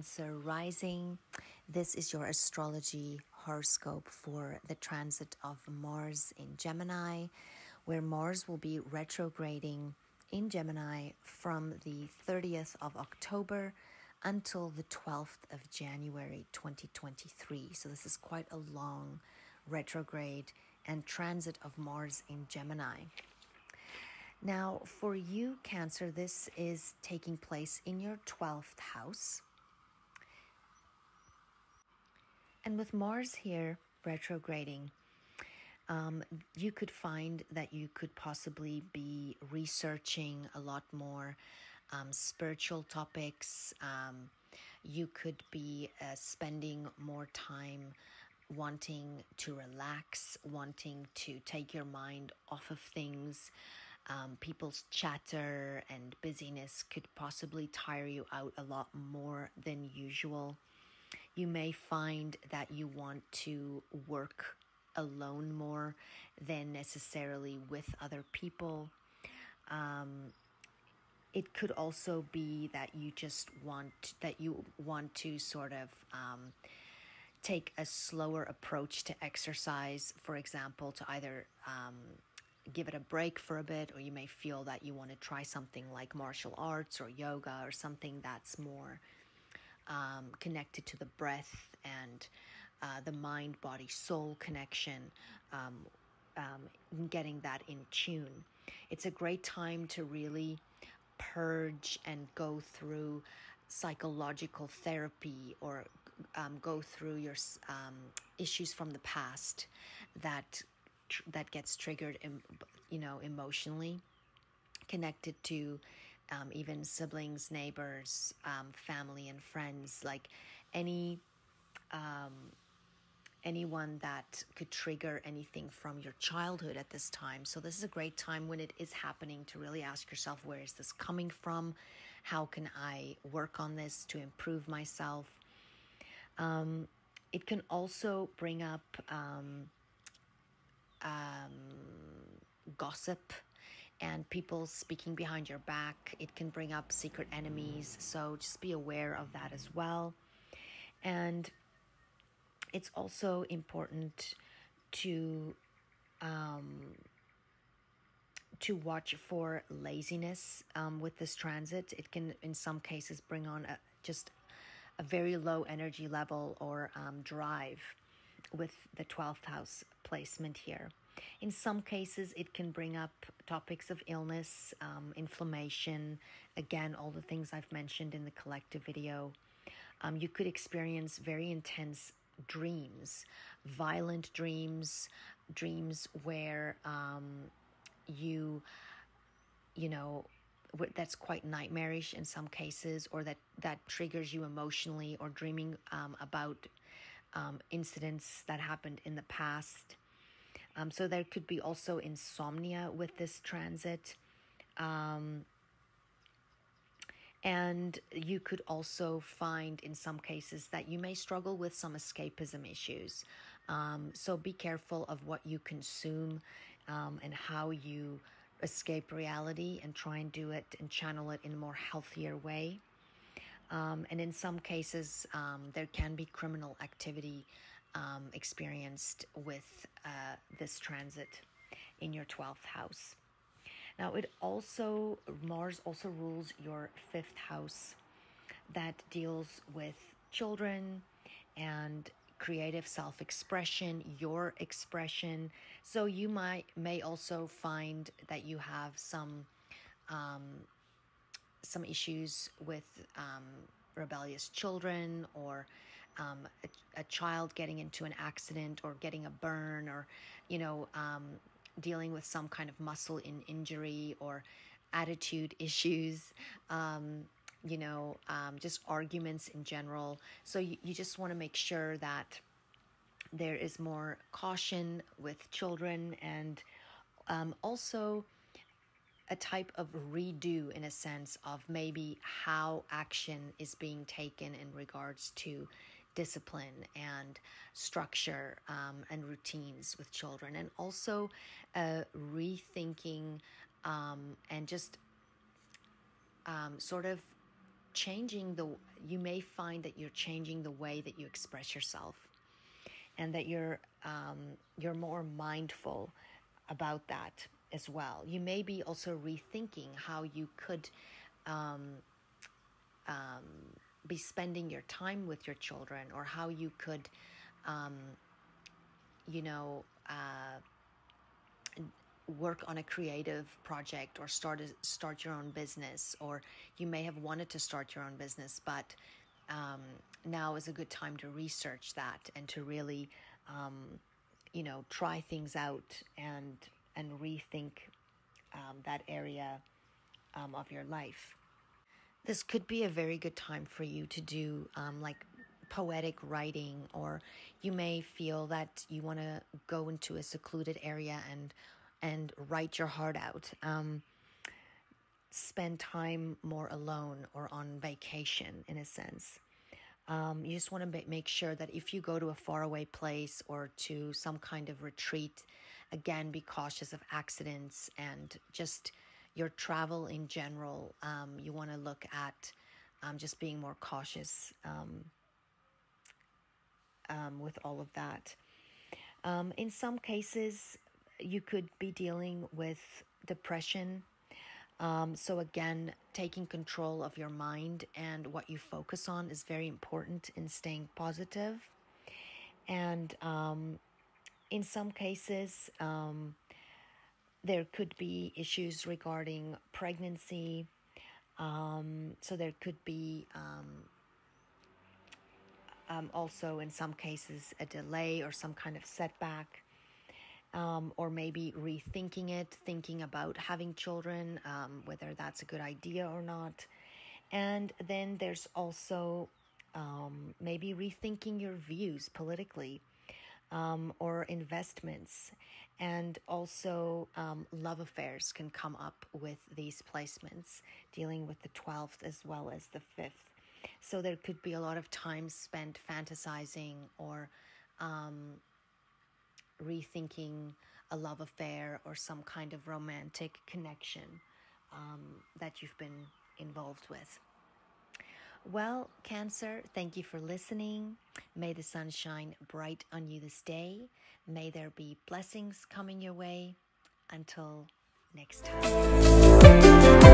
Cancer rising. This is your astrology horoscope for the transit of Mars in Gemini, where Mars will be retrograding in Gemini from the 30th of October until the 12th of January 2023. So this is quite a long retrograde and transit of Mars in Gemini. Now, for you, Cancer, this is taking place in your 12th house. And with Mars here retrograding, you could find that you could possibly be researching a lot more spiritual topics. You could be spending more time wanting to relax, wanting to take your mind off of things. People's chatter and busyness could possibly tire you out a lot more than usual. You may find that you want to work alone more than necessarily with other people. It could also be that you want to sort of take a slower approach to exercise, for example, to either give it a break for a bit, or you may feel that you want to try something like martial arts or yoga or something that's more connected to the breath and the mind, body, soul connection, getting that in tune. It's a great time to really purge and go through psychological therapy, or go through your issues from the past that gets triggered, emotionally, connected to even siblings, neighbors, family and friends, like anyone that could trigger anything from your childhood at this time. So this is a great time when it is happening to really ask yourself, where is this coming from? How can I work on this to improve myself? It can also bring up gossip and people speaking behind your back. It can bring up secret enemies, so just be aware of that as well. And it's also important to watch for laziness with this transit. It can, in some cases, bring on just a very low energy level or drive with the 12th house placement here. In some cases, it can bring up topics of illness, inflammation, again, all the things I've mentioned in the collective video. You could experience very intense dreams, violent dreams where that's quite nightmarish in some cases, or that triggers you emotionally, or dreaming about incidents that happened in the past. So there could be also insomnia with this transit. And you could also find in some cases that you may struggle with some escapism issues. So be careful of what you consume and how you escape reality, and try and do it and channel it in a more healthier way. And in some cases, there can be criminal activity experienced with this transit in your 12th house. Now, Mars also rules your 5th house that deals with children and creative self-expression, your expression. So you may also find that you have some issues with rebellious children, or a child getting into an accident or getting a burn, or dealing with some kind of muscle injury or attitude issues, just arguments in general. So you just want to make sure that there is more caution with children, and also a type of redo, in a sense, of maybe how action is being taken in regards to discipline and structure and routines with children, and also rethinking and just sort of you may find that you're changing the way that you express yourself, and that you're more mindful about that as well. You may be also rethinking how you could be spending your time with your children, or how you could, work on a creative project, or start your own business. Or you may have wanted to start your own business, but now is a good time to research that and to really, try things out and rethink that area of your life. This could be a very good time for you to do like poetic writing, or you may feel that you want to go into a secluded area and write your heart out. Spend time more alone or on vacation, in a sense. You just want to make sure that if you go to a faraway place or to some kind of retreat, again, be cautious of accidents and just your travel in general. You want to look at just being more cautious with all of that. In some cases, you could be dealing with depression. So again, taking control of your mind and what you focus on is very important in staying positive. And in some cases, there could be issues regarding pregnancy. So there could be also in some cases a delay or some kind of setback. Or maybe rethinking it, thinking about having children, whether that's a good idea or not. And then there's also maybe rethinking your views politically, or investments. And also love affairs can come up with these placements, dealing with the 12th as well as the 5th. So there could be a lot of time spent fantasizing or rethinking a love affair or some kind of romantic connection that you've been involved with. Well, Cancer, thank you for listening. May the sun shine bright on you this day. May there be blessings coming your way. Until next time.